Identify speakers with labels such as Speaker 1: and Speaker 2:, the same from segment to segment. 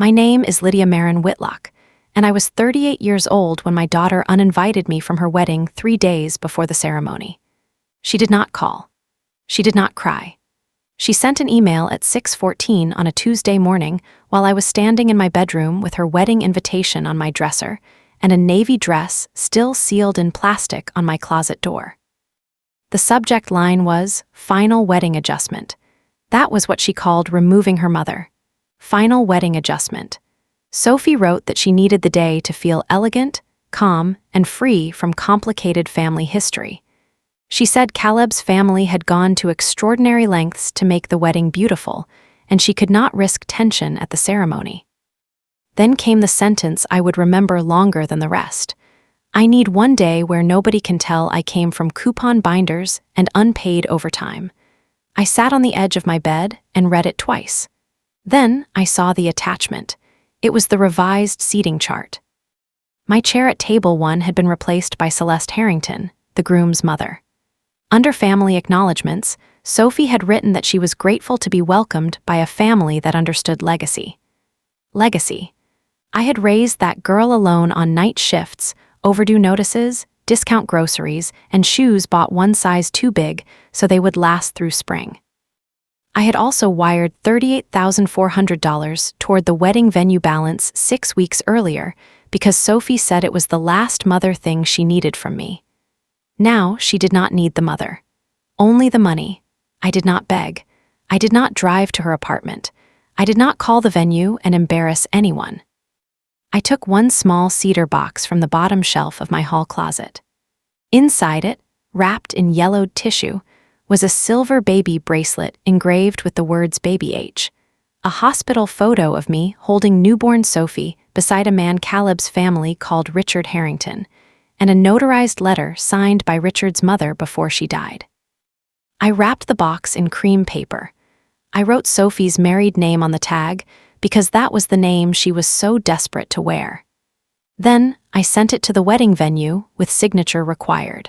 Speaker 1: My name is Lydia Marin Whitlock, and I was 38 years old when my daughter uninvited me from her wedding 3 days before the ceremony. She did not call. She did not cry. She sent an email at 6:14 on a Tuesday morning while I was standing in my bedroom with her wedding invitation on my dresser and a navy dress still sealed in plastic on my closet door. The subject line was, "Final wedding adjustment." That was what she called removing her mother. Final wedding adjustment. Sophie wrote that she needed the day to feel elegant, calm, and free from complicated family history. She said Caleb's family had gone to extraordinary lengths to make the wedding beautiful, and she could not risk tension at the ceremony. Then came the sentence I would remember longer than the rest. I need one day where nobody can tell I came from coupon binders and unpaid overtime. I sat on the edge of my bed and read it twice. Then I saw the attachment. It was the revised seating chart. My chair at table 1 had been replaced by Celeste Harrington, the groom's mother. Under family acknowledgments, Sophie had written that she was grateful to be welcomed by a family that understood legacy. Legacy. I had raised that girl alone on night shifts, overdue notices, discount groceries, and shoes bought one size too big so they would last through spring. I had also wired $38,400 toward the wedding venue balance 6 weeks earlier because Sophie said it was the last mother thing she needed from me. Now she did not need the mother. Only the money. I did not beg. I did not drive to her apartment. I did not call the venue and embarrass anyone. I took one small cedar box from the bottom shelf of my hall closet. Inside it, wrapped in yellowed tissue, was a silver baby bracelet engraved with the words Baby H, a hospital photo of me holding newborn Sophie beside a man Caleb's family called Richard Harrington, and a notarized letter signed by Richard's mother before she died. I wrapped the box in cream paper. I wrote Sophie's married name on the tag because that was the name she was so desperate to wear. Then I sent it to the wedding venue with signature required.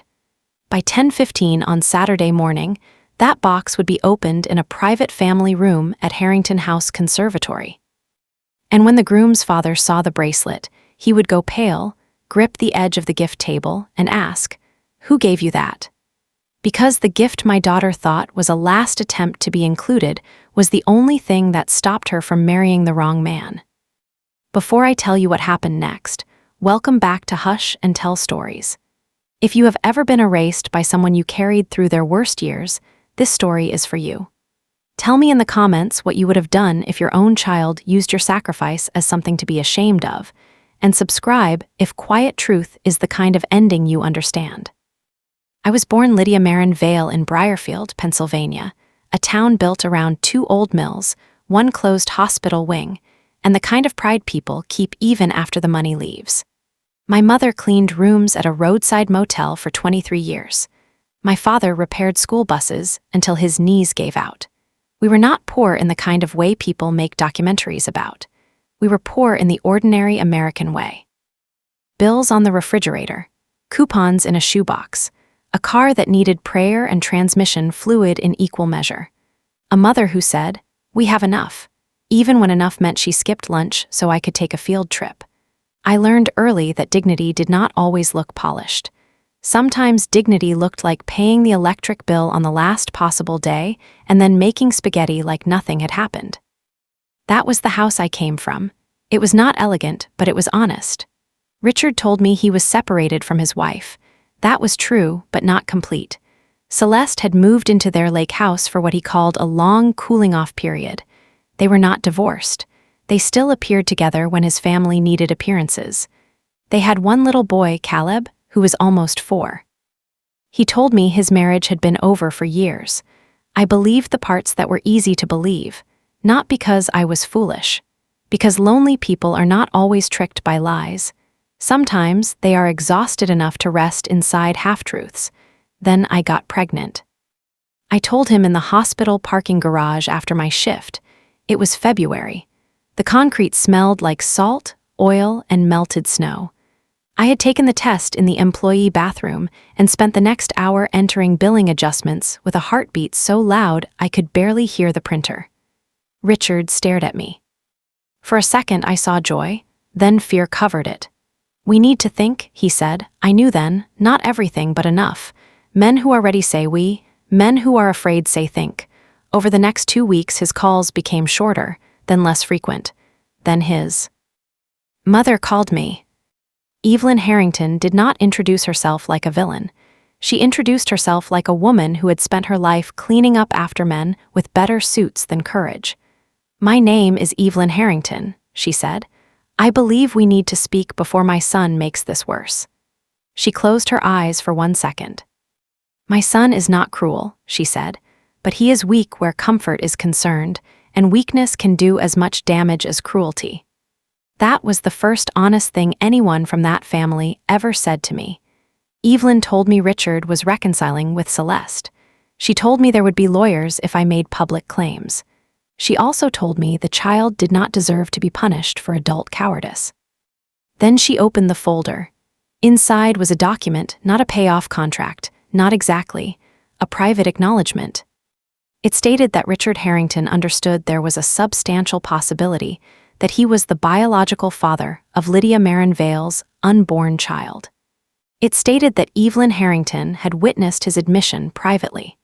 Speaker 1: By 10:15 on Saturday morning, that box would be opened in a private family room at Harrington House Conservatory. And when the groom's father saw the bracelet, he would go pale, grip the edge of the gift table, and ask, "Who gave you that?" Because the gift my daughter thought was a last attempt to be included was the only thing that stopped her from marrying the wrong man. Before I tell you what happened next, welcome back to Hush and Tell Stories. If you have ever been erased by someone you carried through their worst years, this story is for you. Tell me in the comments what you would have done if your own child used your sacrifice as something to be ashamed of, and subscribe if quiet truth is the kind of ending you understand. I was born Lydia Marin Vale in Briarfield, Pennsylvania, a town built around 2 old mills, 1 closed hospital wing, and the kind of pride people keep even after the money leaves. My mother cleaned rooms at a roadside motel for 23 years. My father repaired school buses until his knees gave out. We were not poor in the kind of way people make documentaries about. We were poor in the ordinary American way. Bills on the refrigerator, coupons in a shoebox, a car that needed prayer and transmission fluid in equal measure. A mother who said, "We have enough," even when enough meant she skipped lunch so I could take a field trip. I learned early that dignity did not always look polished. Sometimes dignity looked like paying the electric bill on the last possible day and then making spaghetti like nothing had happened. That was the house I came from. It was not elegant, but it was honest. Richard told me he was separated from his wife. That was true, but not complete. Celeste had moved into their lake house for what he called a long cooling-off period. They were not divorced. They still appeared together when his family needed appearances. They had one little boy, Caleb, who was almost 4. He told me his marriage had been over for years. I believed the parts that were easy to believe, not because I was foolish. Because lonely people are not always tricked by lies. Sometimes they are exhausted enough to rest inside half-truths. Then I got pregnant. I told him in the hospital parking garage after my shift. It was February. The concrete smelled like salt, oil, and melted snow. I had taken the test in the employee bathroom and spent the next hour entering billing adjustments with a heartbeat so loud I could barely hear the printer. Richard stared at me. For a second I saw joy, then fear covered it. "We need to think," he said. I knew then, not everything but enough. Men who are ready say we, men who are afraid say think. Over the next 2 weeks his calls became shorter, then less frequent. Then his mother called me. Evelyn Harrington did not introduce herself like a villain. She introduced herself like a woman who had spent her life cleaning up after men with better suits than courage. "My name is Evelyn Harrington," she said. "I believe we need to speak before my son makes this worse." She closed her eyes for 1 second. "My son is not cruel," she said, "but he is weak where comfort is concerned, and weakness can do as much damage as cruelty." That was the first honest thing anyone from that family ever said to me. Evelyn told me Richard was reconciling with Celeste. She told me there would be lawyers if I made public claims. She also told me the child did not deserve to be punished for adult cowardice. Then she opened the folder. Inside was a document, not a payoff contract, not exactly, a private acknowledgement. It stated that Richard Harrington understood there was a substantial possibility that he was the biological father of Lydia Marin Vale's unborn child. It stated that Evelyn Harrington had witnessed his admission privately.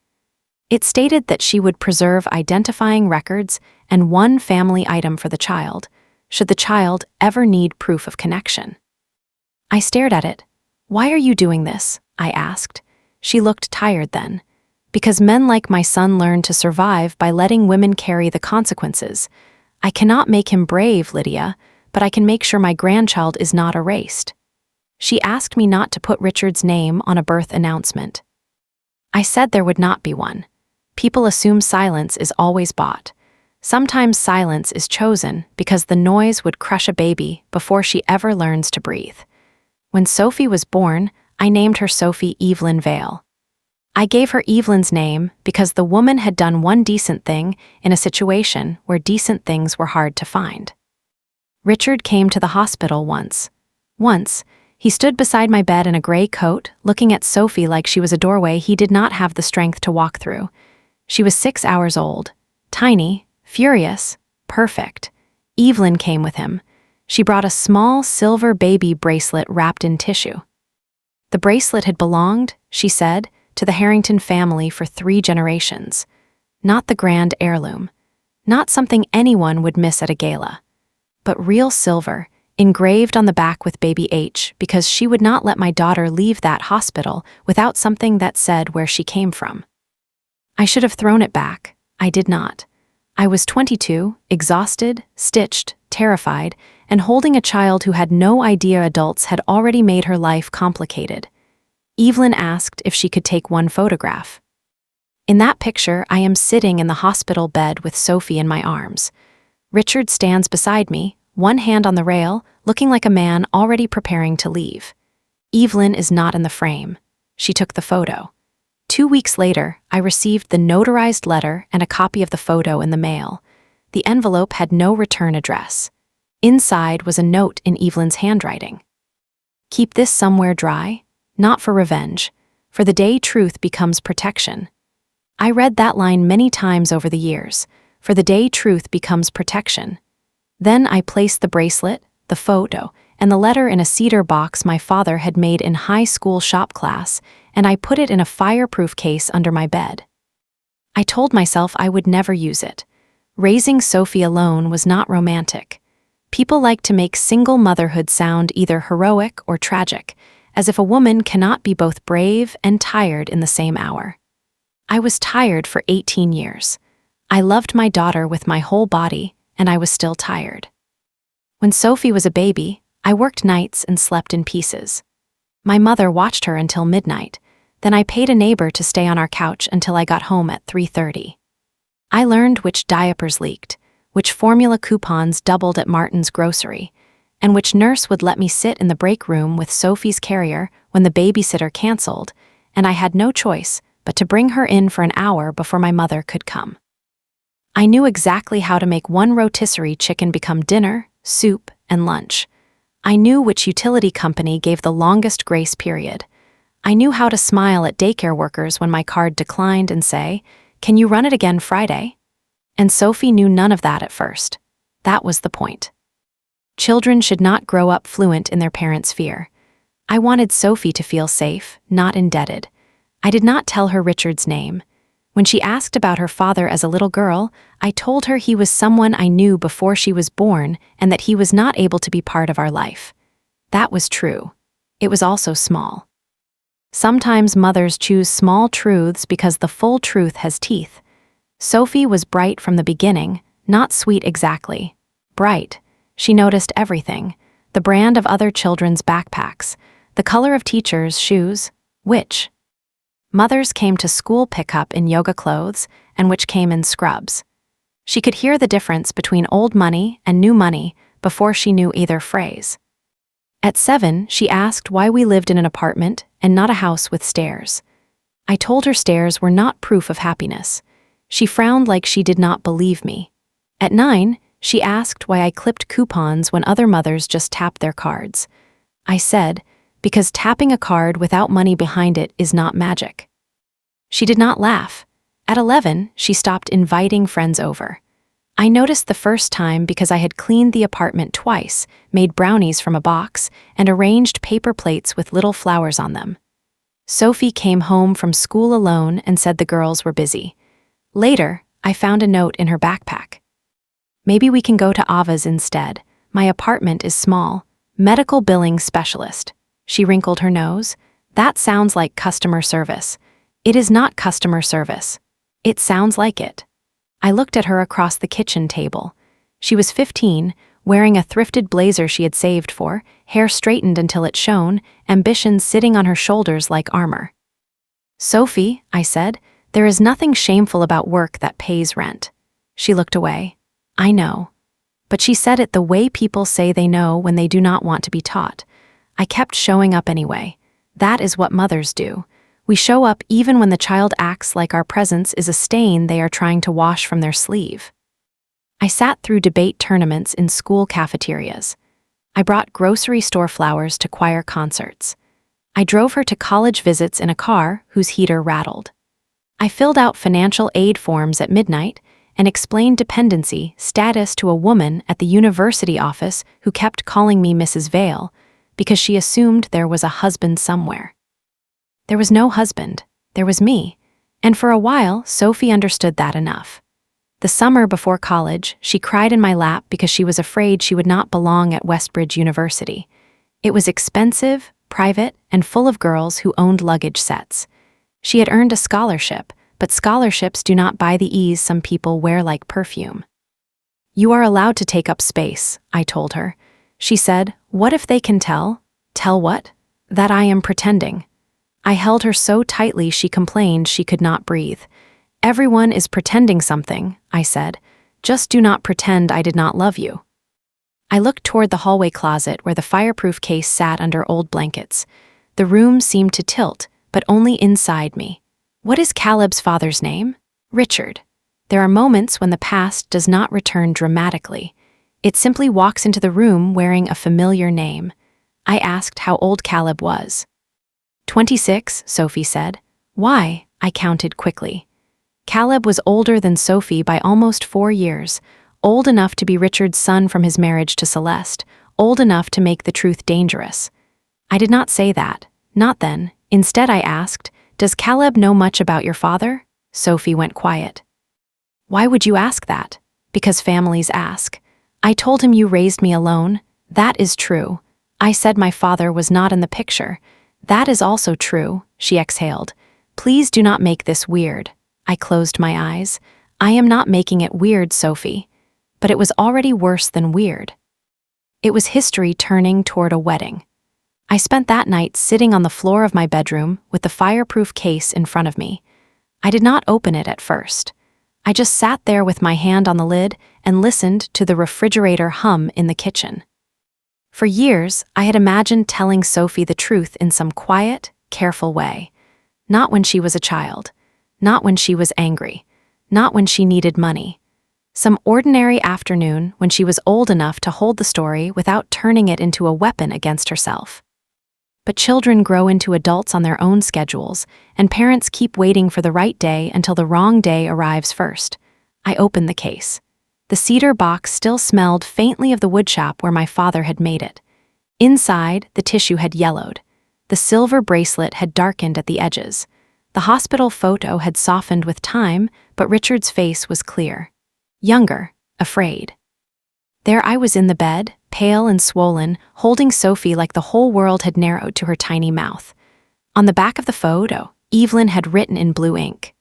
Speaker 1: It stated that she would preserve identifying records and one family item for the child, should the child ever need proof of connection. I stared at it. "Why are you doing this?" I asked. She looked tired then. "Because men like my son learn to survive by letting women carry the consequences. I cannot make him brave, Lydia, but I can make sure my grandchild is not erased." She asked me not to put Richard's name on a birth announcement. I said there would not be one. People assume silence is always bought. Sometimes silence is chosen because the noise would crush a baby before she ever learns to breathe. When Sophie was born, I named her Sophie Evelyn Vale. I gave her Evelyn's name because the woman had done one decent thing in a situation where decent things were hard to find. Richard came to the hospital once. He stood beside my bed in a gray coat, looking at Sophie like she was a doorway he did not have the strength to walk through. She was 6 hours old, tiny, furious, perfect. Evelyn came with him. She brought a small silver baby bracelet wrapped in tissue. The bracelet had belonged, she said, to the Harrington family for 3 generations. Not the grand heirloom. Not something anyone would miss at a gala. But real silver, engraved on the back with baby H, because she would not let my daughter leave that hospital without something that said where she came from. I should have thrown it back. I did not. I was 22, exhausted, stitched, terrified, and holding a child who had no idea adults had already made her life complicated. Evelyn asked if she could take one photograph. In that picture, I am sitting in the hospital bed with Sophie in my arms. Richard stands beside me, one hand on the rail, looking like a man already preparing to leave. Evelyn is not in the frame. She took the photo. 2 weeks later, I received the notarized letter and a copy of the photo in the mail. The envelope had no return address. Inside was a note in Evelyn's handwriting. "Keep this somewhere dry, not for revenge, for the day truth becomes protection." I read that line many times over the years, for the day truth becomes protection. Then I placed the bracelet, the photo, and the letter in a cedar box my father had made in high school shop class, and I put it in a fireproof case under my bed. I told myself I would never use it. Raising Sophie alone was not romantic. People like to make single motherhood sound either heroic or tragic, as if a woman cannot be both brave and tired in the same hour. I was tired for 18 years. I loved my daughter with my whole body, and I was still tired. When Sophie was a baby, I worked nights and slept in pieces. My mother watched her until midnight, then I paid a neighbor to stay on our couch until I got home at 3:30. I learned which diapers leaked, which formula coupons doubled at Martin's grocery, and which nurse would let me sit in the break room with Sophie's carrier when the babysitter canceled, and I had no choice but to bring her in for an hour before my mother could come. I knew exactly how to make one rotisserie chicken become dinner, soup, and lunch. I knew which utility company gave the longest grace period. I knew how to smile at daycare workers when my card declined and say, "Can you run it again Friday?" And Sophie knew none of that at first. That was the point. Children should not grow up fluent in their parents' fear. I wanted Sophie to feel safe, not indebted. I did not tell her Richard's name. When she asked about her father as a little girl, I told her he was someone I knew before she was born and that he was not able to be part of our life. That was true. It was also small. Sometimes mothers choose small truths because the full truth has teeth. Sophie was bright from the beginning, not sweet exactly. Bright. She noticed everything: the brand of other children's backpacks, the color of teachers' shoes, which mothers came to school pickup in yoga clothes and which came in scrubs. She could hear the difference between old money and new money before she knew either phrase. At 7, she asked why we lived in an apartment and not a house with stairs. I told her stairs were not proof of happiness. She frowned like she did not believe me. At 9, she asked why I clipped coupons when other mothers just tapped their cards. I said, because tapping a card without money behind it is not magic. She did not laugh. At 11, she stopped inviting friends over. I noticed the first time because I had cleaned the apartment twice, made brownies from a box, and arranged paper plates with little flowers on them. Sophie came home from school alone and said the girls were busy. Later, I found a note in her backpack. Maybe we can go to Ava's instead. My apartment is small. Medical billing specialist. She wrinkled her nose. That sounds like customer service. It is not customer service. It sounds like it. I looked at her across the kitchen table. She was 15, wearing a thrifted blazer she had saved for, hair straightened until it shone, ambitions sitting on her shoulders like armor. Sophie, I said, there is nothing shameful about work that pays rent. She looked away. I know. But she said it the way people say they know when they do not want to be taught. I kept showing up anyway. That is what mothers do. We show up even when the child acts like our presence is a stain they are trying to wash from their sleeve. I sat through debate tournaments in school cafeterias. I brought grocery store flowers to choir concerts. I drove her to college visits in a car whose heater rattled. I filled out financial aid forms at midnight and explained dependency status to a woman at the university office who kept calling me Mrs. Vale because she assumed there was a husband somewhere. There was no husband. There was me. And for a while, Sophie understood that enough. The summer before college, she cried in my lap because she was afraid she would not belong at Westbridge University. It was expensive, private, and full of girls who owned luggage sets. She had earned a scholarship, but scholarships do not buy the ease some people wear like perfume. You are allowed to take up space, I told her. She said, what if they can tell? Tell what? That I am pretending. I held her so tightly she complained she could not breathe. Everyone is pretending something, I said. Just do not pretend I did not love you. I looked toward the hallway closet where the fireproof case sat under old blankets. The room seemed to tilt, but only inside me. What is Caleb's father's name? Richard. There are moments when the past does not return dramatically. It simply walks into the room wearing a familiar name. I asked how old Caleb was. 26, Sophie said. Why? I counted quickly. Caleb was older than Sophie by almost 4 years, old enough to be Richard's son from his marriage to Celeste, old enough to make the truth dangerous. I did not say that, not then. Instead I asked, does Caleb know much about your father? Sophie went quiet. Why would you ask that? Because families ask. I told him you raised me alone. That is true. I said my father was not in the picture. That is also true, she exhaled. Please do not make this weird. I closed my eyes. I am not making it weird, Sophie. But it was already worse than weird. It was history turning toward a wedding. I spent that night sitting on the floor of my bedroom with the fireproof case in front of me. I did not open it at first. I just sat there with my hand on the lid and listened to the refrigerator hum in the kitchen. For years, I had imagined telling Sophie the truth in some quiet, careful way. Not when she was a child. Not when she was angry. Not when she needed money. Some ordinary afternoon when she was old enough to hold the story without turning it into a weapon against herself. But children grow into adults on their own schedules, and parents keep waiting for the right day until the wrong day arrives first. I opened the case. The cedar box still smelled faintly of the woodshop where my father had made it. Inside, the tissue had yellowed. The silver bracelet had darkened at the edges. The hospital photo had softened with time, but Richard's face was clear. Younger, afraid. There I was in the bed, pale and swollen, holding Sophie like the whole world had narrowed to her tiny mouth. On the back of the photo, Evelyn had written in blue ink,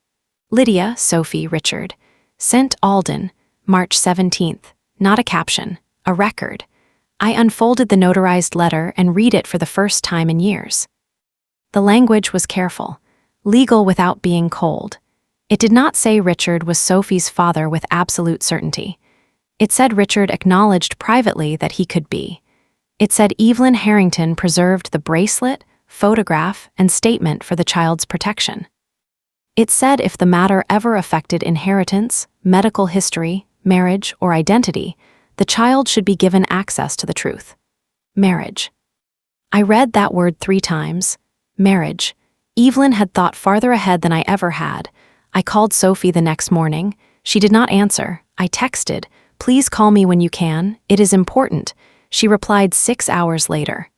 Speaker 1: "Lydia, Sophie, Richard. Sent Alden, March 17th. Not a caption, a record." I unfolded the notarized letter and read it for the first time in years. The language was careful, legal without being cold. It did not say Richard was Sophie's father with absolute certainty. It said Richard acknowledged privately that he could be. It said Evelyn Harrington preserved the bracelet, photograph, and statement for the child's protection. It said if the matter ever affected inheritance, medical history, marriage, or identity, the child should be given access to the truth. Marriage. I read that word 3 times. Marriage. Evelyn had thought farther ahead than I ever had. I called Sophie the next morning. She did not answer. I texted, "Please call me when you can. It is important." She replied 6 hours later.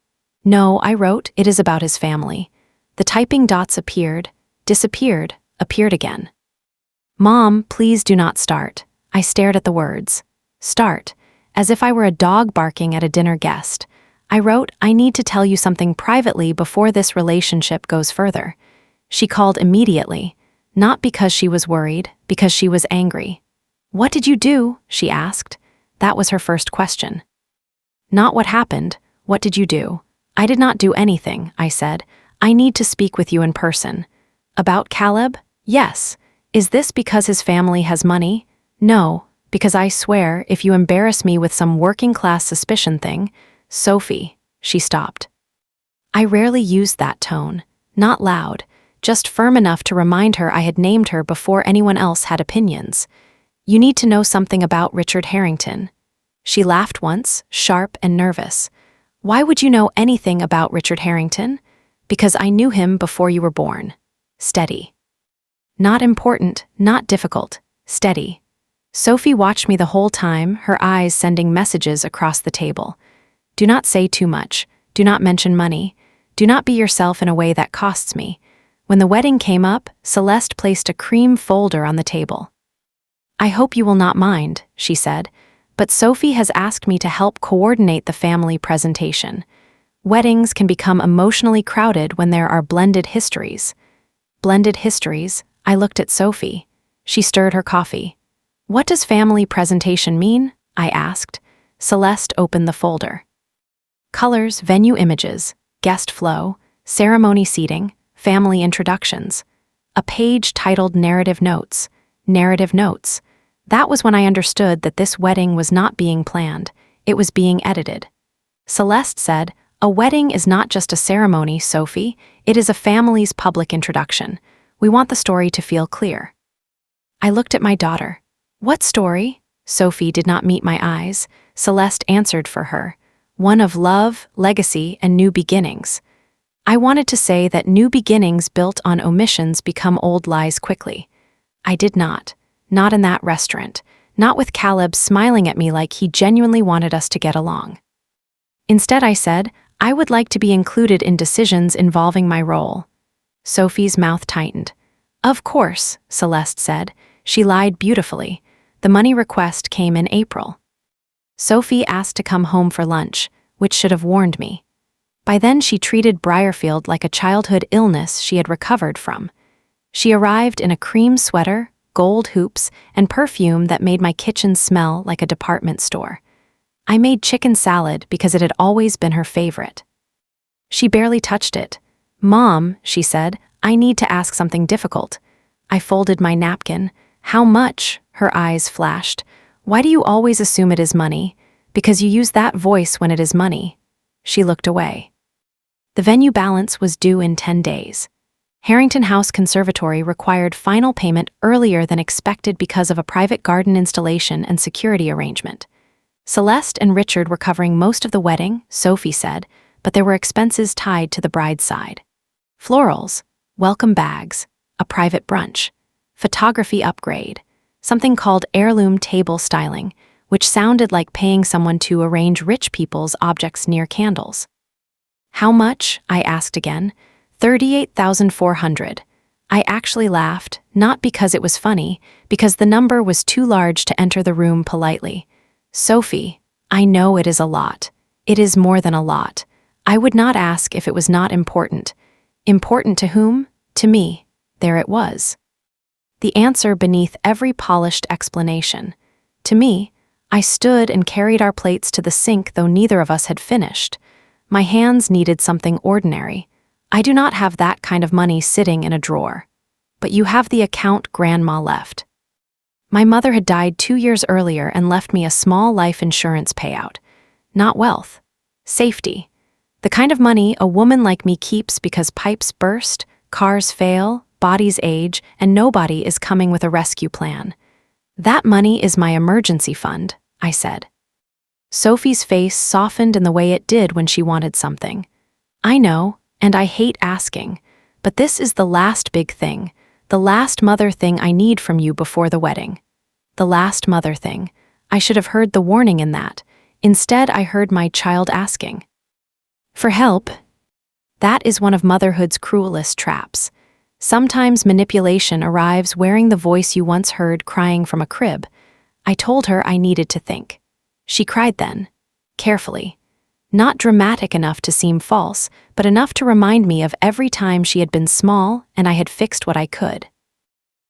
Speaker 1: "No," I wrote, "it is about his family." The typing dots appeared, disappeared, appeared again. "Mom, please do not start." I stared at the words. Start. As if I were a dog barking at a dinner guest. I wrote, "I need to tell you something privately before this relationship goes further." She called immediately, not because she was worried, because she was angry. "What did you do?" she asked. That was her first question. Not what happened, what did you do? "I did not do anything," I said. "I need to speak with you in person." "About Caleb?" "Yes." "Is this because his family has money?" "No. Because I swear, if you embarrass me with some working-class suspicion thing—" "Sophie," she stopped. I rarely used that tone, not loud, just firm enough to remind her I had named her before anyone else had opinions. "You need to know something about Richard Harrington." She laughed once, sharp and nervous. "Why would you know anything about Richard Harrington?" "Because I knew him before you were born." Steady. Not important, not difficult, steady. Sophie watched me the whole time, her eyes sending messages across the table. "Do not say too much. Do not mention money. Do not be yourself in a way that costs me." When the wedding came up, Celeste placed a cream folder on the table. "I hope you will not mind," she said, "but Sophie has asked me to help coordinate the family presentation. Weddings can become emotionally crowded when there are blended histories." Blended histories? I looked at Sophie. She stirred her coffee. "What does family presentation mean?" I asked. Celeste opened the folder. Colors, venue images, guest flow, ceremony seating, family introductions. A page titled Narrative Notes. Narrative Notes. That was when I understood that this wedding was not being planned, it was being edited. Celeste said, "A wedding is not just a ceremony, Sophie, it is a family's public introduction. We want the story to feel clear." I looked at my daughter. "What story?" Sophie did not meet my eyes. Celeste answered for her. "One of love, legacy, and new beginnings." I wanted to say that new beginnings built on omissions become old lies quickly. I did not. Not in that restaurant. Not with Caleb smiling at me like he genuinely wanted us to get along. Instead, I said, "I would like to be included in decisions involving my role." Sophie's mouth tightened. "Of course," Celeste said. She lied beautifully. The money request came in April. Sophie asked to come home for lunch, which should have warned me. By then she treated Briarfield like a childhood illness she had recovered from. She arrived in a cream sweater, gold hoops, and perfume that made my kitchen smell like a department store. I made chicken salad because it had always been her favorite. She barely touched it. "Mom," she said, "I need to ask something difficult." I folded my napkin. "How much?" Her eyes flashed. "Why do you always assume it is money?" "Because you use that voice when it is money." She looked away. The venue balance was due in 10 days. Harrington House Conservatory required final payment earlier than expected because of a private garden installation and security arrangement. Celeste and Richard were covering most of the wedding, Sophie said, but there were expenses tied to the bride's side. Florals, welcome bags, a private brunch, photography upgrade, something called heirloom table styling, which sounded like paying someone to arrange rich people's objects near candles. How much? I asked again. 38,400. I actually laughed, not because it was funny, because the number was too large to enter the room politely. Sophie, I know it is a lot. It is more than a lot. I would not ask if it was not important. Important to whom? To me. There it was. The answer beneath every polished explanation. To me. I stood and carried our plates to the sink, though neither of us had finished. My hands needed something ordinary. I do not have that kind of money sitting in a drawer. But you have the account Grandma left. My mother had died 2 years earlier and left me a small life insurance payout. Not wealth. Safety. The kind of money a woman like me keeps because pipes burst, cars fail, bodies age, and nobody is coming with a rescue plan. That money is my emergency fund, I said. Sophie's face softened in the way it did when she wanted something. I know, and I hate asking, but this is the last big thing, the last mother thing I need from you before the wedding. The last mother thing. I should have heard the warning in that. Instead, I heard my child asking for help. That is one of motherhood's cruelest traps. Sometimes manipulation arrives wearing the voice you once heard crying from a crib. I told her I needed to think. She cried then, carefully. Not dramatic enough to seem false, but enough to remind me of every time she had been small and I had fixed what I could.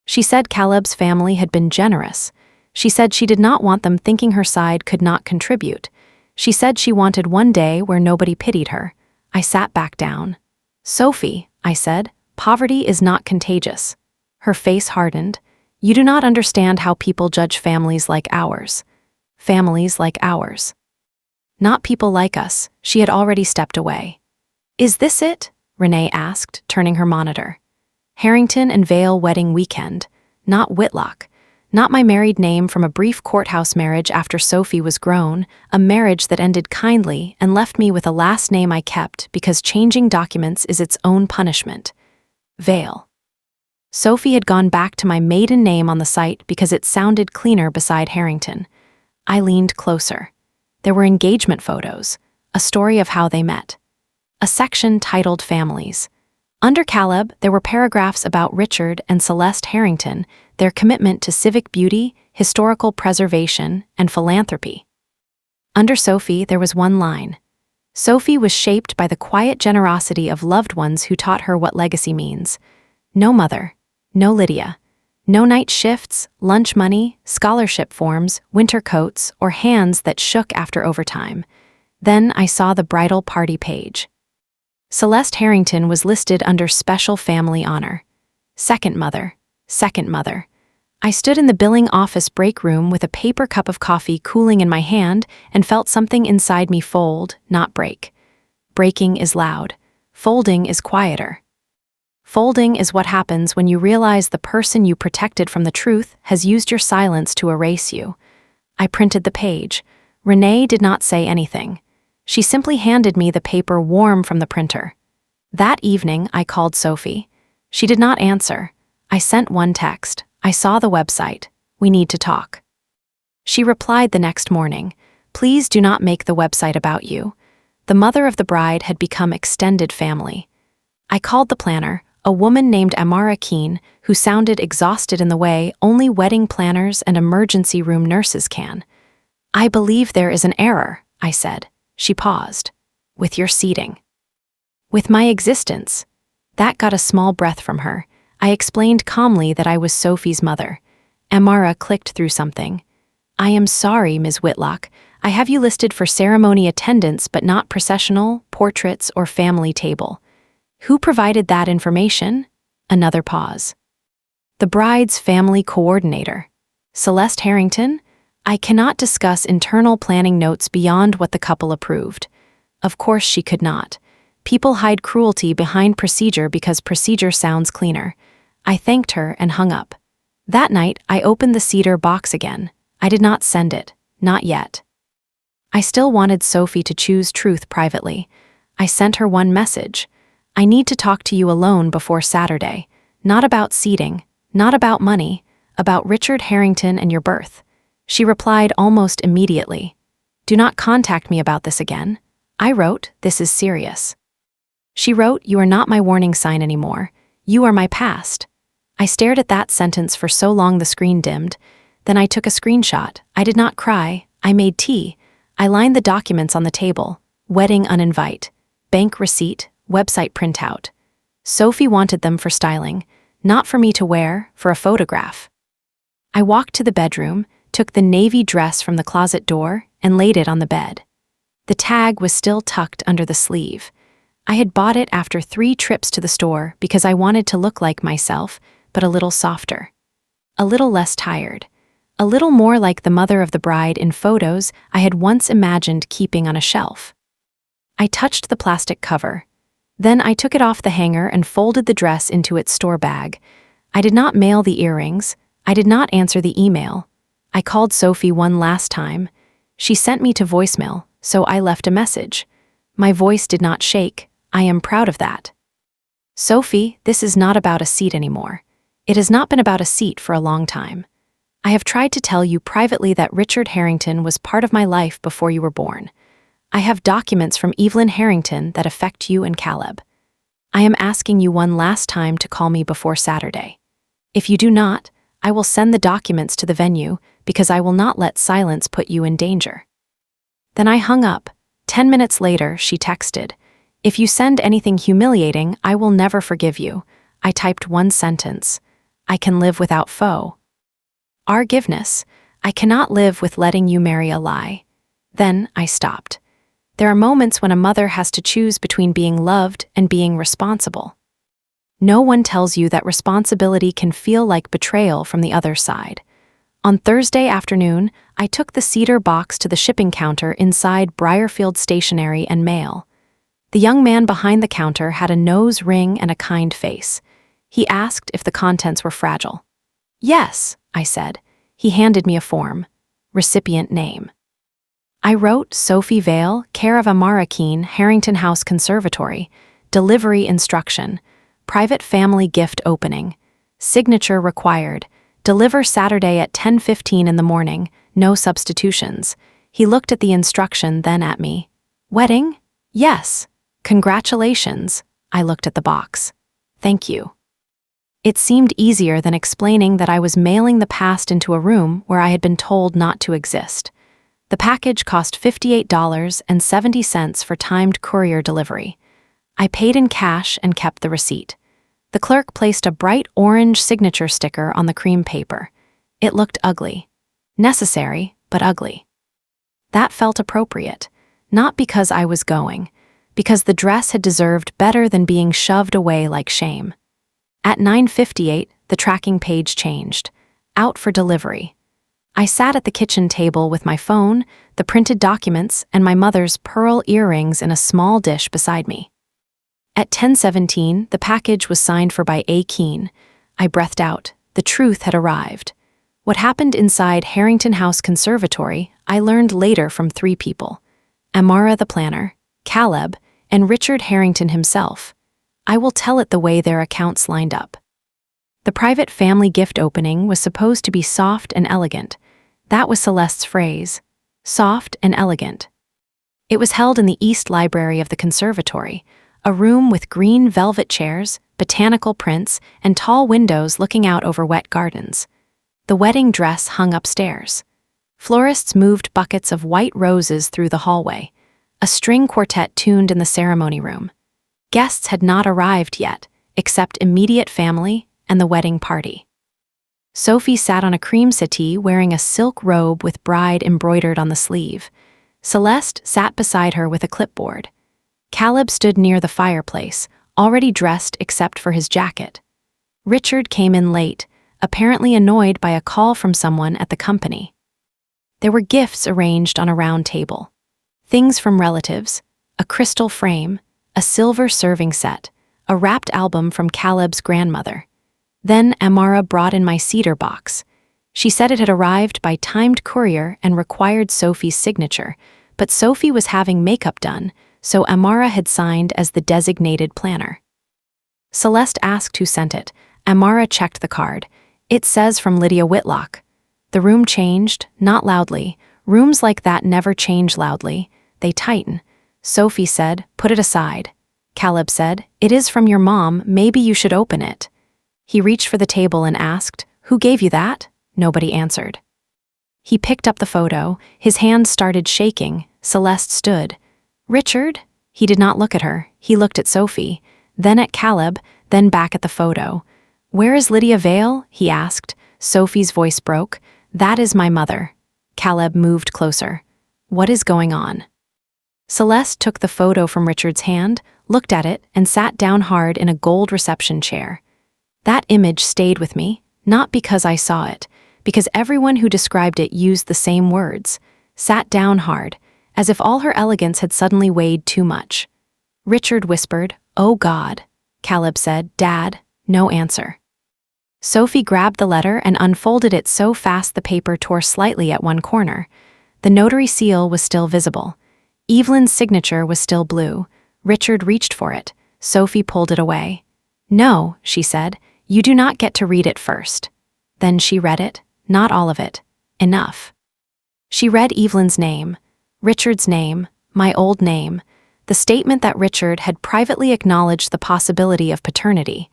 Speaker 1: She said Caleb's family had been generous. She said she did not want them thinking her side could not contribute. She said she wanted one day where nobody pitied her. I sat back down. Sophie, I said, poverty is not contagious. Her face hardened. You do not understand how people judge families like ours. Families like ours. Not people like us. She had already stepped away. Is this it? Renee asked, turning her monitor. Harrington and Vale wedding weekend. Not Whitlock. Not my married name from a brief courthouse marriage after Sophie was grown, a marriage that ended kindly and left me with a last name I kept because changing documents is its own punishment. Vale. Sophie had gone back to my maiden name on the site because it sounded cleaner beside Harrington. I leaned closer. There were engagement photos, a story of how they met. A section titled Families. Under Caleb, there were paragraphs about Richard and Celeste Harrington, their commitment to civic beauty, historical preservation, and philanthropy. Under Sophie, there was one line. Sophie was shaped by the quiet generosity of loved ones who taught her what legacy means. No mother, no Lydia, no night shifts, lunch money, scholarship forms, winter coats, or hands that shook after overtime. Then I saw the bridal party page. Celeste Harrington was listed under special family honor. Second mother, second mother. I stood in the billing office break room with a paper cup of coffee cooling in my hand and felt something inside me fold, not break. Breaking is loud. Folding is quieter. Folding is what happens when you realize the person you protected from the truth has used your silence to erase you. I printed the page. Renee did not say anything. She simply handed me the paper warm from the printer. That evening, I called Sophie. She did not answer. I sent one text. I saw the website. We need to talk. She replied the next morning. Please do not make the website about you. The mother of the bride had become extended family. I called the planner, a woman named Amara Keene, who sounded exhausted in the way only wedding planners and emergency room nurses can. I believe there is an error, I said. She paused. With your seating. With my existence. That got a small breath from her. I explained calmly that I was Sophie's mother. Amara clicked through something. I am sorry, Ms. Whitlock. I have you listed for ceremony attendance but not processional, portraits, or family table. Who provided that information? Another pause. The bride's family coordinator. Celeste Harrington? I cannot discuss internal planning notes beyond what the couple approved. Of course she could not. People hide cruelty behind procedure because procedure sounds cleaner. I thanked her and hung up. That night, I opened the cedar box again. I did not send it. Not yet. I still wanted Sophie to choose truth privately. I sent her one message. I need to talk to you alone before Saturday. Not about seating, not about money, about Richard Harrington and your birth. She replied almost immediately. "Do not contact me about this again." I wrote, "This is serious." She wrote, "You are not my warning sign anymore. You are my past." I stared at that sentence for so long the screen dimmed. Then I took a screenshot. I did not cry. I made tea. I lined the documents on the table. Wedding uninvite, bank receipt, website printout. Sophie wanted them for styling, not for me to wear, for a photograph. I walked to the bedroom, took the navy dress from the closet door, and laid it on the bed. The tag was still tucked under the sleeve. I had bought it after 3 trips to the store because I wanted to look like myself, but a little softer. A little less tired. A little more like the mother of the bride in photos I had once imagined keeping on a shelf. I touched the plastic cover. Then I took it off the hanger and folded the dress into its store bag. I did not mail the earrings. I did not answer the email. I called Sophie one last time. She sent me to voicemail, so I left a message. My voice did not shake. I am proud of that. "Sophie, this is not about a seat anymore. It has not been about a seat for a long time. I have tried to tell you privately that Richard Harrington was part of my life before you were born. I have documents from Evelyn Harrington that affect you and Caleb. I am asking you one last time to call me before Saturday. If you do not, I will send the documents to the venue because I will not let silence put you in danger." Then I hung up. 10 minutes later, she texted, "If you send anything humiliating, I will never forgive you." I typed one sentence. "I can live without foe. Forgiveness. I cannot live with letting you marry a lie." Then I stopped. There are moments when a mother has to choose between being loved and being responsible. No one tells you that responsibility can feel like betrayal from the other side. On Thursday afternoon, I took the cedar box to the shipping counter inside Briarfield Stationery and Mail. The young man behind the counter had a nose ring and a kind face. He asked if the contents were fragile. "Yes," I said. He handed me a form. Recipient name. I wrote Sophie Vale, care of Amara Keene, Harrington House Conservatory. Delivery instruction. Private family gift opening. Signature required. Deliver Saturday at 10:15 in the morning. No substitutions. He looked at the instruction, then at me. "Wedding?" "Yes." "Congratulations." I looked at the box. "Thank you." It seemed easier than explaining that I was mailing the past into a room where I had been told not to exist. The package cost $58.70 for timed courier delivery. I paid in cash and kept the receipt. The clerk placed a bright orange signature sticker on the cream paper. It looked ugly. Necessary, but ugly. That felt appropriate, not because I was going, because the dress had deserved better than being shoved away like shame. At 9:58, the tracking page changed. Out for delivery. I sat at the kitchen table with my phone, the printed documents, and my mother's pearl earrings in a small dish beside me. At 10:17, the package was signed for by A. Keene. I breathed out. The truth had arrived. What happened inside Harrington House Conservatory, I learned later from 3 people. Amara the planner, Caleb, and Richard Harrington himself. I will tell it the way their accounts lined up. The private family gift opening was supposed to be soft and elegant. That was Celeste's phrase. Soft and elegant. It was held in the East Library of the Conservatory, a room with green velvet chairs, botanical prints, and tall windows looking out over wet gardens. The wedding dress hung upstairs. Florists moved buckets of white roses through the hallway. A string quartet tuned in the ceremony room. Guests had not arrived yet, except immediate family and the wedding party. Sophie sat on a cream settee wearing a silk robe with bride embroidered on the sleeve. Celeste sat beside her with a clipboard. Caleb stood near the fireplace, already dressed except for his jacket. Richard came in late, apparently annoyed by a call from someone at the company. There were gifts arranged on a round table. Things from relatives, a crystal frame, a silver serving set, a wrapped album from Caleb's grandmother. Then Amara brought in my cedar box. She said it had arrived by timed courier and required Sophie's signature, but Sophie was having makeup done, so Amara had signed as the designated planner. Celeste asked who sent it. Amara checked the card. It says from Lydia Whitlock. The The room changed, not loudly. Rooms like that never change loudly. They tighten. Sophie said, "Put it aside." Caleb said, "It is from your mom, maybe you should open it." He reached for the table and asked, "Who gave you that?" Nobody answered. He picked up the photo. His hand started shaking. Celeste stood. "Richard?" He did not look at her. He looked at Sophie, then at Caleb, then back at the photo. "Where is Lydia Vale?" he asked. Sophie's voice broke. "That is my mother." Caleb moved closer. "What is going on?" Celeste took the photo from Richard's hand, looked at it, and sat down hard in a gold reception chair. That image stayed with me, not because I saw it, because everyone who described it used the same words. Sat down hard, as if all her elegance had suddenly weighed too much. Richard whispered, "Oh God." Caleb said, "Dad." No answer. Sophie grabbed the letter and unfolded it so fast the paper tore slightly at one corner. The notary seal was still visible. Evelyn's signature was still blue. Richard reached for it. Sophie pulled it away. "No," she said, "you do not get to read it first." Then she read it, not all of it. Enough. She read Evelyn's name, Richard's name, my old name, the statement that Richard had privately acknowledged the possibility of paternity,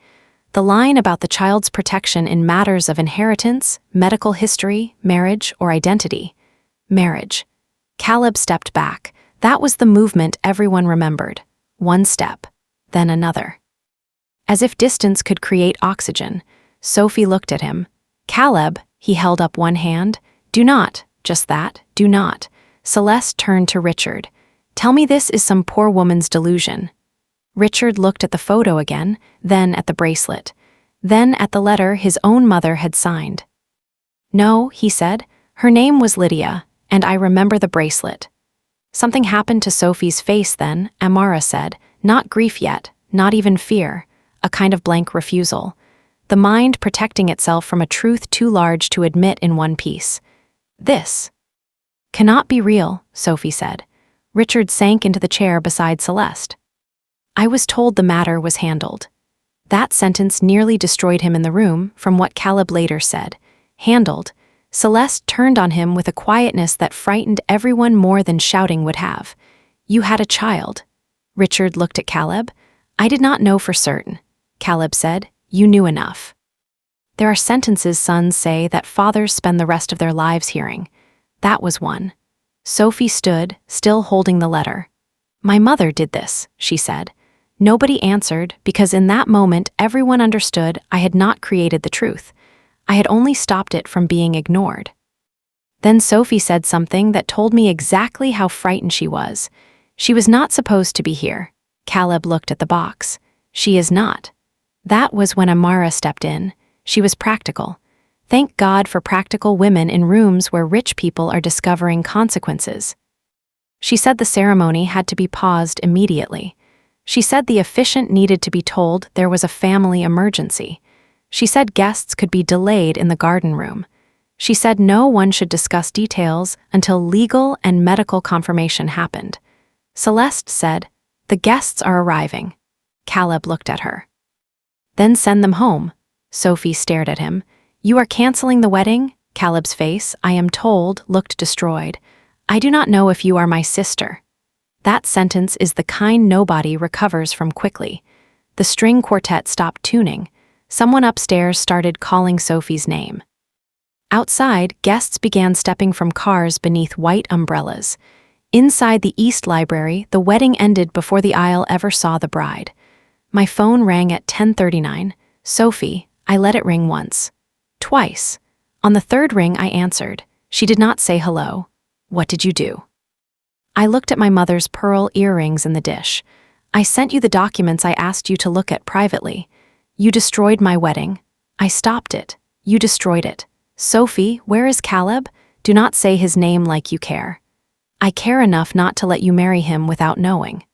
Speaker 1: the line about the child's protection in matters of inheritance, medical history, marriage, or identity. Marriage. Caleb stepped back. That was the movement everyone remembered. One step, then another. As if distance could create oxygen, Sophie looked at him. "Caleb," he held up one hand. "Do not, just that, do not." Celeste turned to Richard. "Tell me this is some poor woman's delusion." Richard looked at the photo again, then at the bracelet, then at the letter his own mother had signed. "No," he said, "her name was Lydia, and I remember the bracelet." Something happened to Sophie's face then, Amara said, not grief yet, not even fear, a kind of blank refusal. The mind protecting itself from a truth too large to admit in one piece. "This cannot be real," Sophie said. Richard sank into the chair beside Celeste. "I was told the matter was handled." That sentence nearly destroyed him in the room, from what Caleb later said. Handled. Celeste turned on him with a quietness that frightened everyone more than shouting would have. "You had a child." Richard looked at Caleb. "I did not know for certain." Caleb said, "You knew enough." There are sentences sons say that fathers spend the rest of their lives hearing. That was one. Sophie stood, still holding the letter. "My mother did this," she said. Nobody answered, because in that moment everyone understood I had not created the truth. I had only stopped it from being ignored. Then Sophie said something that told me exactly how frightened she was. She was not supposed to be here. Caleb looked at the box. "She is not." That was when Amara stepped in. She was practical. Thank God for practical women in rooms where rich people are discovering consequences. She said the ceremony had to be paused immediately. She said the officiant needed to be told there was a family emergency. She said guests could be delayed in the garden room. She said no one should discuss details until legal and medical confirmation happened. Celeste said, "The guests are arriving." Caleb looked at her. "Then send them home." Sophie stared at him. "You are canceling the wedding?" Caleb's face, I am told, looked destroyed. "I do not know if you are my sister." That sentence is the kind nobody recovers from quickly. The string quartet stopped tuning. Someone upstairs started calling Sophie's name. Outside, guests began stepping from cars beneath white umbrellas. Inside the East Library, the wedding ended before the aisle ever saw the bride. My phone rang at 10:39. "Sophie," I let it ring once. Twice. On the third ring, I answered. She did not say hello. "What did you do?" I looked at my mother's pearl earrings in the dish. "I sent you the documents I asked you to look at privately. You destroyed my wedding." I stopped it. "You destroyed it." "Sophie, where is Caleb? Do not say his name like you care." "I care enough not to let you marry him without knowing."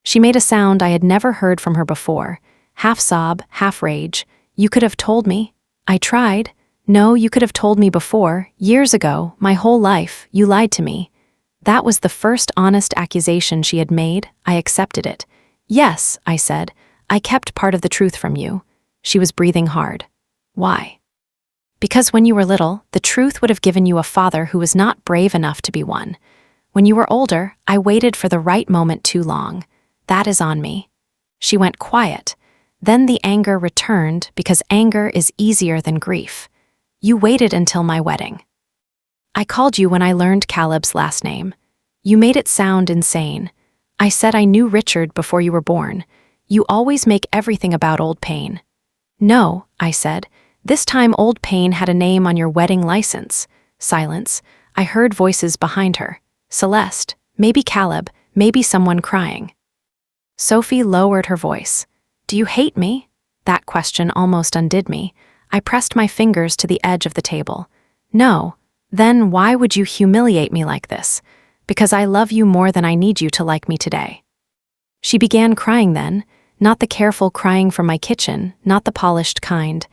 Speaker 1: She made a sound I had never heard from her before, half sob, half rage. "You could have told me." I tried. "No, you could have told me before, years ago, my whole life, you lied to me." That was the first honest accusation she had made. I accepted it. "Yes," I said, "I kept part of the truth from you." She was breathing hard. "Why?" Because when you were little, the truth would have given you a father who was not brave enough to be one. When you were older, I waited for the right moment too long. That is on me." She went quiet. Then the anger returned because anger is easier than grief. "You waited until my wedding. I called you when I learned Caleb's last name. You made it sound insane. I said I knew Richard before you were born. You always make everything about old Payne." "No," I said. "This time old Payne had a name on your wedding license." Silence. I heard voices behind her. Celeste, maybe Caleb, maybe someone crying. Sophie lowered her voice. "Do you hate me?" That question almost undid me. I pressed my fingers to the edge of the table. "No. Then why would you humiliate me like this?" "Because I love you more than I need you to like me today." She began crying then, not the careful crying from my kitchen, not the polished kind.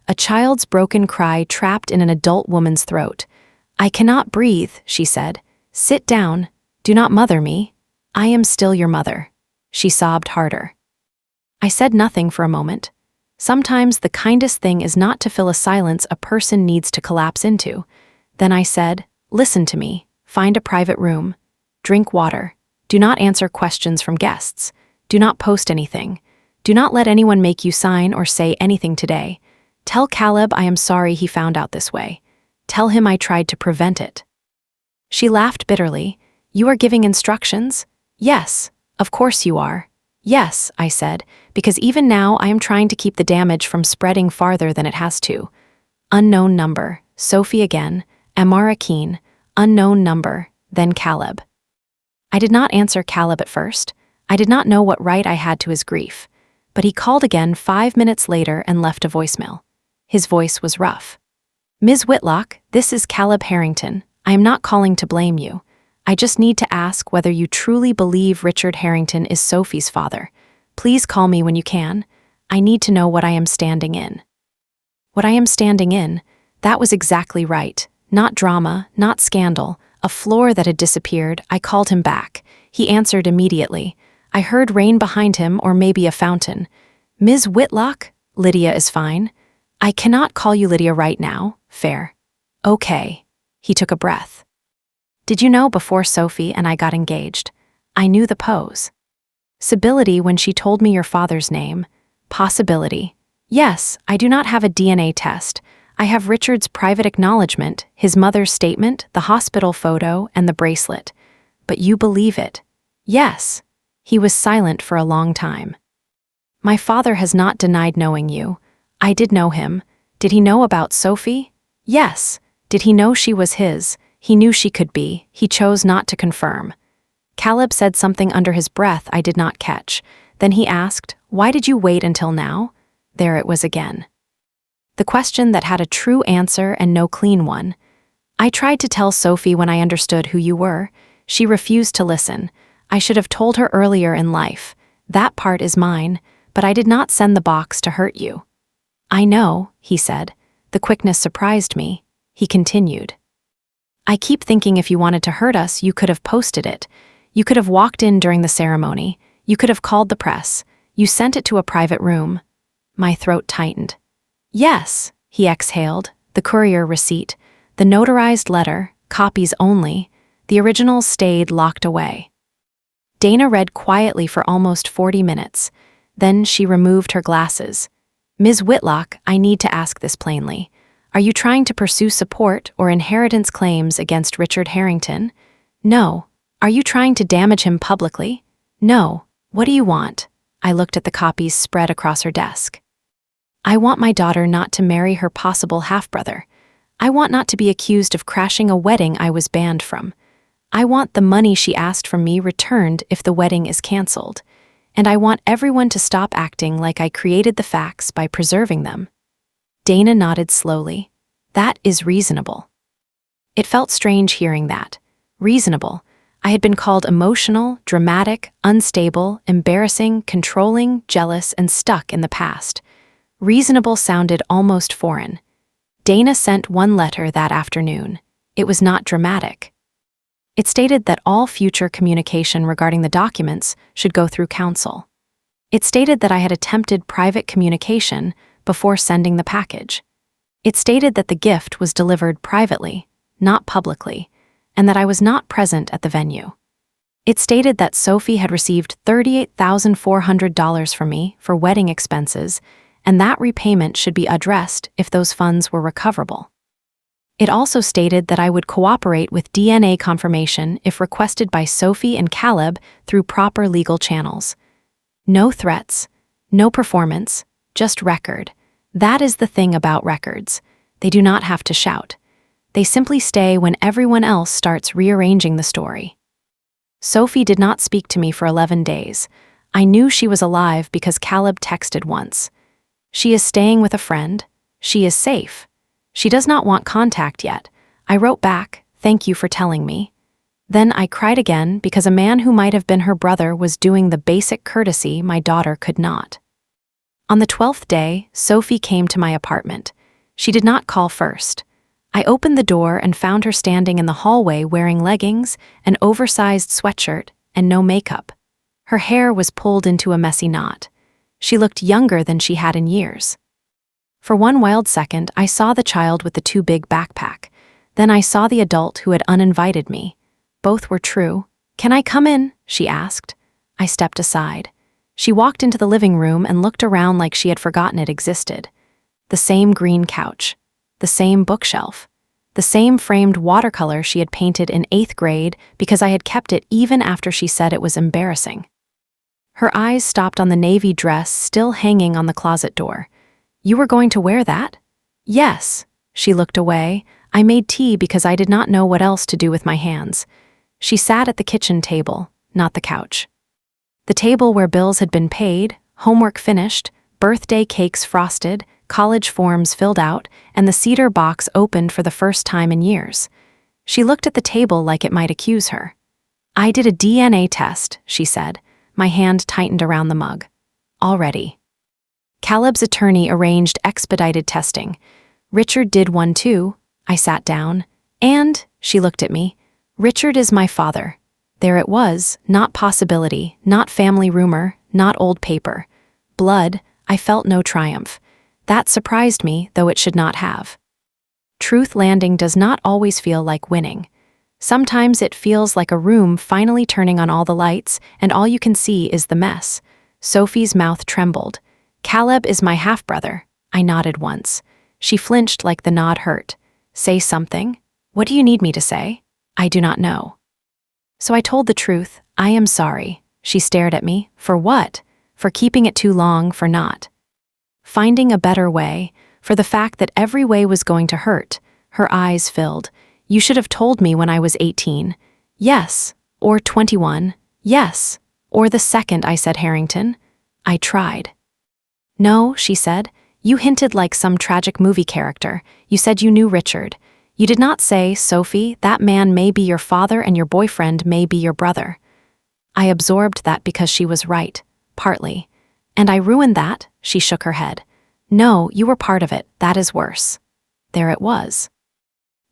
Speaker 1: A child's broken cry trapped in an adult woman's throat. "I cannot breathe," she said. "Sit down. Do not mother me. I am still your mother." She sobbed harder. I said nothing for a moment. Sometimes the kindest thing is not to fill a silence a person needs to collapse into. Then I said, "Listen to me. Find a private room. Drink water. Do not answer questions from guests. Do not post anything. Do not let anyone make you sign or say anything today. Tell Caleb I am sorry he found out this way. Tell him I tried to prevent it." She laughed bitterly. "You are giving instructions?" "Yes, of course you are." "Yes," I said, "because even now I am trying to keep the damage from spreading farther than it has to." Unknown number, Sophie again, Amara Keen, unknown number, then Caleb. I did not answer Caleb at first. I did not know what right I had to his grief. But he called again 5 minutes later and left a voicemail. His voice was rough. "Ms. Whitlock, this is Caleb Harrington. I am not calling to blame you. I just need to ask whether you truly believe Richard Harrington is Sophie's father. Please call me when you can. I need to know what I am standing in." What I am standing in, that was exactly right. Not drama, not scandal, a floor that had disappeared. I called him back. He answered immediately. I heard rain behind him, or maybe a fountain. "Ms. Whitlock? Lydia is fine." "I cannot call you Lydia right now. Fair." "Okay." He took a breath. "Did you know before Sophie and I got engaged? I knew the pose. Sibility when she told me your father's name. Possibility. Yes, I do not have a DNA test. I have Richard's private acknowledgement, his mother's statement, the hospital photo, and the bracelet. But you believe it." "Yes." He was silent for a long time. "My father has not denied knowing you. I did know him. Did he know about Sophie?" "Yes." "Did he know she was his?" "He knew she could be. He chose not to confirm." Caleb said something under his breath I did not catch. Then he asked, "Why did you wait until now?" There it was again. The question that had a true answer and no clean one. "I tried to tell Sophie when I understood who you were. She refused to listen. I should have told her earlier in life. That part is mine, but I did not send the box to hurt you." "I know," he said. The quickness surprised me. He continued. "I keep thinking if you wanted to hurt us, you could have posted it. You could have walked in during the ceremony. You could have called the press. You sent it to a private room." My throat tightened. "Yes," he exhaled. The courier receipt, the notarized letter, copies only. The originals stayed locked away. Dana read quietly for almost 40 minutes. Then she removed her glasses. "Ms. Whitlock, I need to ask this plainly. Are you trying to pursue support or inheritance claims against Richard Harrington?" "No." "Are you trying to damage him publicly?" "No." "What do you want?" I looked at the copies spread across her desk. "I want my daughter not to marry her possible half-brother. I want not to be accused of crashing a wedding I was banned from. I want the money she asked from me returned if the wedding is canceled. And I want everyone to stop acting like I created the facts by preserving them." Dana nodded slowly. "That is reasonable." It felt strange hearing that. Reasonable. I had been called emotional, dramatic, unstable, embarrassing, controlling, jealous, and stuck in the past. Reasonable sounded almost foreign. Dana sent one letter that afternoon. It was not dramatic. It stated that all future communication regarding the documents should go through counsel. It stated that I had attempted private communication before sending the package. It stated that the gift was delivered privately, not publicly, and that I was not present at the venue. It stated that Sophie had received $38,400 from me for wedding expenses, and that repayment should be addressed if those funds were recoverable. It also stated that I would cooperate with DNA confirmation if requested by Sophie and Caleb through proper legal channels. No threats, no performance, just record. That is the thing about records. They do not have to shout. They simply stay when everyone else starts rearranging the story. Sophie did not speak to me for 11 days. I knew she was alive because Caleb texted once. She is staying with a friend. She is safe. She does not want contact yet. I wrote back, "Thank you for telling me." Then I cried again because a man who might have been her brother was doing the basic courtesy my daughter could not. On the 12th day, Sophie came to my apartment. She did not call first. I opened the door and found her standing in the hallway wearing leggings, an oversized sweatshirt, and no makeup. Her hair was pulled into a messy knot. She looked younger than she had in years. For one wild second, I saw the child with the too big backpack. Then I saw the adult who had uninvited me. Both were true. "Can I come in?" she asked. I stepped aside. She walked into the living room and looked around like she had forgotten it existed. The same green couch, the same bookshelf, the same framed watercolor she had painted in 8th grade because I had kept it even after she said it was embarrassing. Her eyes stopped on the navy dress still hanging on the closet door. "You were going to wear that?" "Yes." She looked away. I made tea because I did not know what else to do with my hands. She sat at the kitchen table, not the couch. The table where bills had been paid, homework finished, birthday cakes frosted, college forms filled out, and the cedar box opened for the first time in years. She looked at the table like it might accuse her. "I did a DNA test," she said. My hand tightened around the mug. "Already." Caleb's attorney arranged expedited testing. "Richard did one too." I sat down. "And," she looked at me, "Richard is my father." There it was, not possibility, not family rumor, not old paper. Blood. I felt no triumph. That surprised me, though it should not have. Truth landing does not always feel like winning. Sometimes it feels like a room finally turning on all the lights, and all you can see is the mess. Sophie's mouth trembled. "Caleb is my half-brother." I nodded once. She flinched like the nod hurt. "Say something?" "What do you need me to say?" "I do not know." So I told the truth. "I am sorry." She stared at me. "For what?" "For keeping it too long, for not finding a better way, for the fact that every way was going to hurt." Her eyes filled. "You should have told me when I was 18. "Yes." "Or 21. "Yes." "Or the second I said Harrington." I tried. "No," she said. "You hinted like some tragic movie character. You said you knew Richard. You did not say, 'Sophie, that man may be your father and your boyfriend may be your brother.'" I absorbed that because she was right, partly. "And I ruined that?" She shook her head. "No, you were part of it. That is worse." There it was.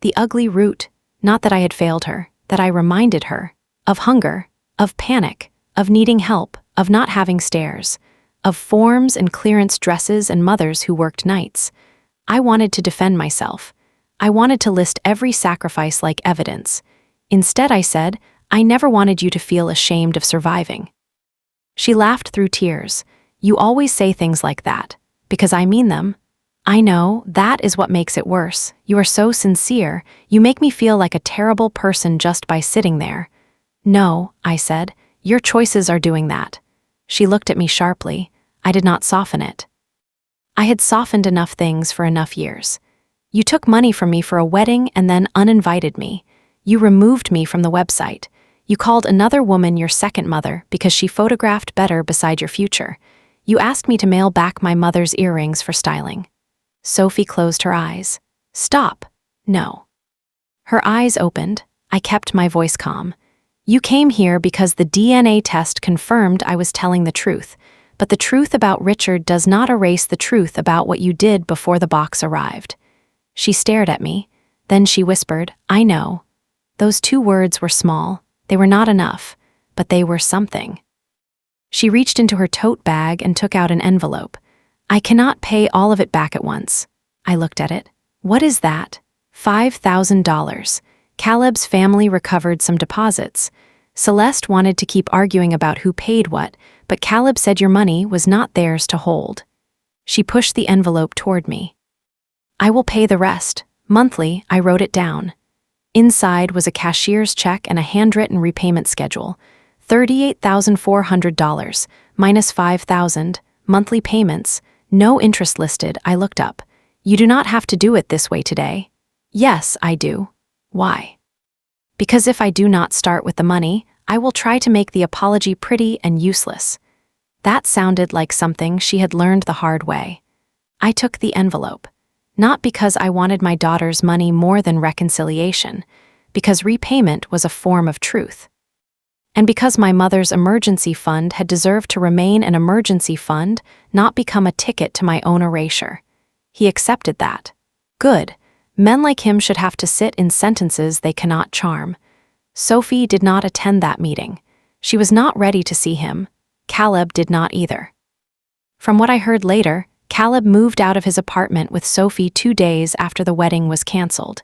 Speaker 1: The ugly root, not that I had failed her, that I reminded her, of hunger, of panic, of needing help, of not having stairs, of forms and clearance dresses and mothers who worked nights. I wanted to defend myself. I wanted to list every sacrifice like evidence. Instead, I said, "I never wanted you to feel ashamed of surviving." She laughed through tears. "You always say things like that, because I mean them." "I know, that is what makes it worse. You are so sincere. You make me feel like a terrible person just by sitting there." "No," I said, "your choices are doing that." She looked at me sharply. I did not soften it. I had softened enough things for enough years. You took money from me for a wedding and then uninvited me. You removed me from the website. You called another woman your second mother because she photographed better beside your future. You asked me to mail back my mother's earrings for styling. Sophie closed her eyes. "Stop." "No." Her eyes opened. I kept my voice calm. "You came here because the DNA test confirmed I was telling the truth, but the truth about Richard does not erase the truth about what you did before the box arrived." She stared at me. Then she whispered, "I know." Those 2 words were small. They were not enough, but they were something. She reached into her tote bag and took out an envelope. "I cannot pay all of it back at once." I looked at it. What is that? $5,000. Caleb's family recovered some deposits. Celeste wanted to keep arguing about who paid what, but Caleb said your money was not theirs to hold. She pushed the envelope toward me. I will pay the rest. Monthly, I wrote it down. Inside was a cashier's check and a handwritten repayment schedule. $38,400, minus $5,000, monthly payments, no interest listed. I looked up. You do not have to do it this way today. Yes, I do. Why? Because if I do not start with the money, I will try to make the apology pretty and useless. That sounded like something she had learned the hard way. I took the envelope. Not because I wanted my daughter's money more than reconciliation, because repayment was a form of truth. And because my mother's emergency fund had deserved to remain an emergency fund, not become a ticket to my own erasure. He accepted that. Good. Men like him should have to sit in sentences they cannot charm. Sophie did not attend that meeting. She was not ready to see him. Caleb did not either. From what I heard later, Caleb moved out of his apartment with Sophie 2 days after the wedding was canceled.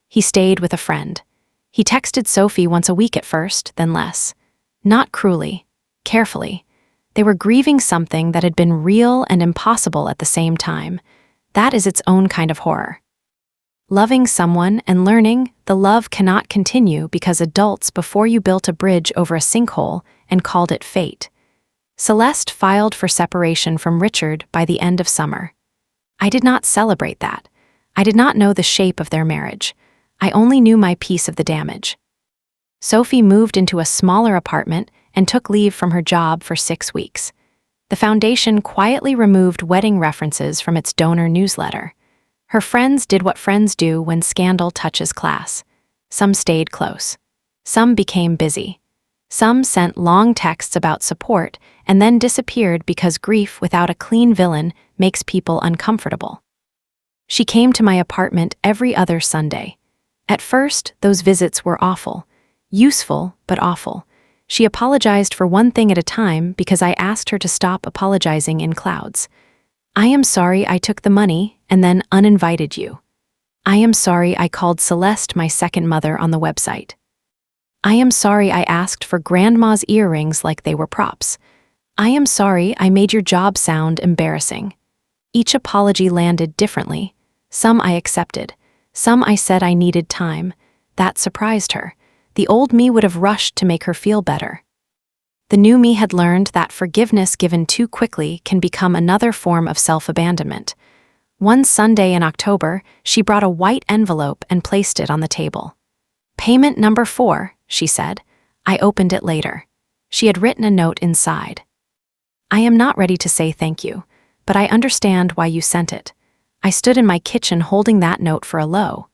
Speaker 1: He stayed with a friend. He texted Sophie once a week at first, then less. Not cruelly, carefully. They were grieving something that had been real and impossible at the same time. That is its own kind of horror. Loving someone and learning the love cannot continue because adults before you built a bridge over a sinkhole and called it fate. Celeste filed for separation from Richard by the end of summer. I did not celebrate that. I did not know the shape of their marriage. I only knew my piece of the damage. Sophie moved into a smaller apartment and took leave from her job for 6 weeks. The foundation quietly removed wedding references from its donor newsletter. Her friends did what friends do when scandal touches class. Some stayed close. Some became busy. Some sent long texts about support and then disappeared because grief without a clean villain makes people uncomfortable. She came to my apartment every other Sunday. At first, those visits were awful. Useful, but awful. She apologized for one thing at a time because I asked her to stop apologizing in clouds. I am sorry I took the money and then uninvited you. I am sorry I called Celeste my second mother on the website. I am sorry I asked for grandma's earrings like they were props. I am sorry I made your job sound embarrassing. Each apology landed differently. Some I accepted. Some I said I needed time. That surprised her. The old me would have rushed to make her feel better. The new me had learned that forgiveness given too quickly can become another form of self-abandonment. One Sunday in October, she brought a white envelope and placed it on the table. Payment number 4, she said. I opened it later. She had written a note inside. I am not ready to say thank you, but I understand why you sent it. I stood in my kitchen holding that note for a low.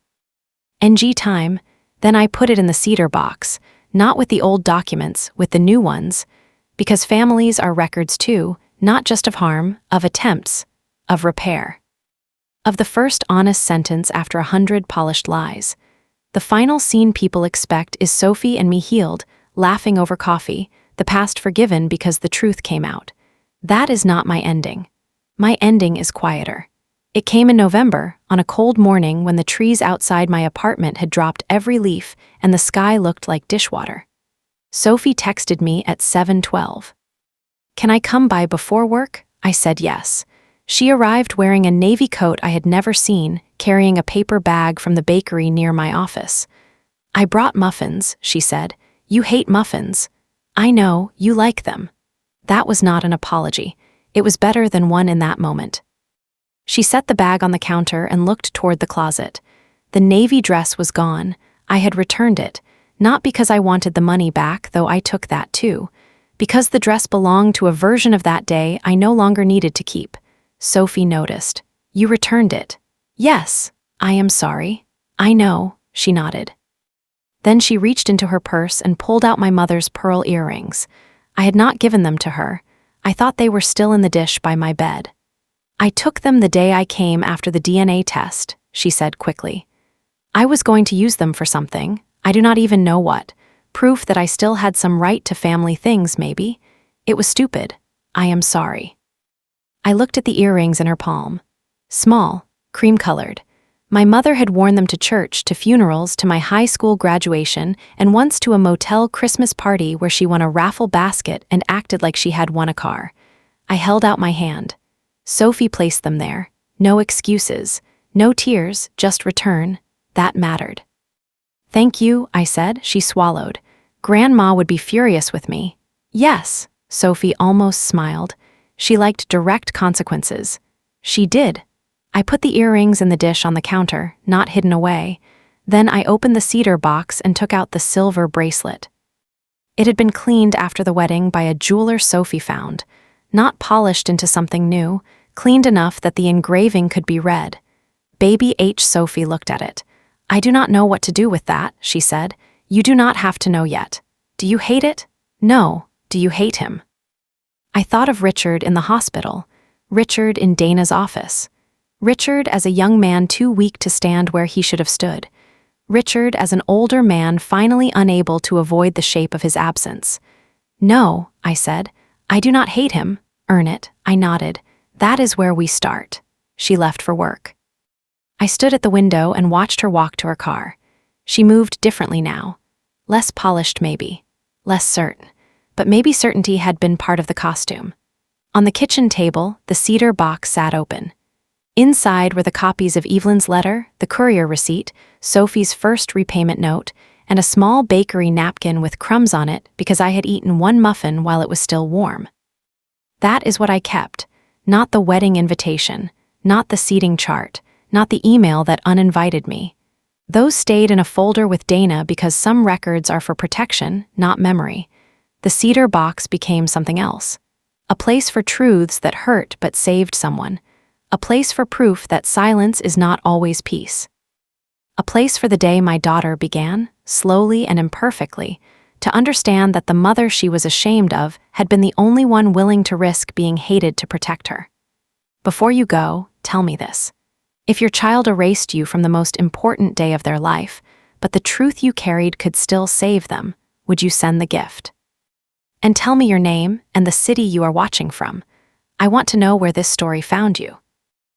Speaker 1: NG time, then I put it in the cedar box, not with the old documents, with the new ones, because families are records too, not just of harm, of attempts, of repair. Of the first honest sentence after 100 polished lies. The final scene people expect is Sophie and me healed, laughing over coffee, the past forgiven because the truth came out. That is not my ending. My ending is quieter. It came in November, on a cold morning when the trees outside my apartment had dropped every leaf and the sky looked like dishwater. Sophie texted me at 7:12. Can I come by before work? I said yes. She arrived wearing a navy coat I had never seen, carrying a paper bag from the bakery near my office. I brought muffins, she said. You hate muffins. I know, you like them. That was not an apology. It was better than one in that moment. She set the bag on the counter and looked toward the closet. The navy dress was gone. I had returned it, not because I wanted the money back, though I took that too, because the dress belonged to a version of that day I no longer needed to keep. Sophie noticed. You returned it. Yes, I am sorry. I know, she nodded. Then she reached into her purse and pulled out my mother's pearl earrings. I had not given them to her. I thought they were still in the dish by my bed. I took them the day I came after the DNA test, she said quickly. I was going to use them for something. I do not even know what. Proof that I still had some right to family things, maybe. It was stupid. I am sorry. I looked at the earrings in her palm. Small, cream-colored. My mother had worn them to church, to funerals, to my high school graduation, and once to a motel Christmas party where she won a raffle basket and acted like she had won a car. I held out my hand. Sophie placed them there. No excuses. No tears, just return. That mattered. Thank you, I said. She swallowed. Grandma would be furious with me. Yes, Sophie almost smiled. She liked direct consequences. She did. I put the earrings in the dish on the counter, not hidden away. Then I opened the cedar box and took out the silver bracelet. It had been cleaned after the wedding by a jeweler Sophie found. Not polished into something new, cleaned enough that the engraving could be read. Baby H. Sophie looked at it. I do not know what to do with that, she said. You do not have to know yet. Do you hate it? No. Do you hate him? I thought of Richard in the hospital. Richard in Dana's office. Richard as a young man too weak to stand where he should have stood. Richard as an older man finally unable to avoid the shape of his absence. No, I said. I do not hate him. Earn it. I nodded. That is where we start. She left for work. I stood at the window and watched her walk to her car. She moved differently now. Less polished maybe. Less certain. But maybe certainty had been part of the costume. On the kitchen table, the cedar box sat open. Inside were the copies of Evelyn's letter, the courier receipt, Sophie's first repayment note, and a small bakery napkin with crumbs on it because I had eaten one muffin while it was still warm. That is what I kept, not the wedding invitation, not the seating chart, not the email that uninvited me. Those stayed in a folder with Dana because some records are for protection, not memory. The cedar box became something else. A place for truths that hurt but saved someone. A place for proof that silence is not always peace. A place for the day my daughter began, slowly and imperfectly, to understand that the mother she was ashamed of had been the only one willing to risk being hated to protect her. Before you go, tell me this. If your child erased you from the most important day of their life, but the truth you carried could still save them, would you send the gift? And tell me your name and the city you are watching from. I want to know where this story found you.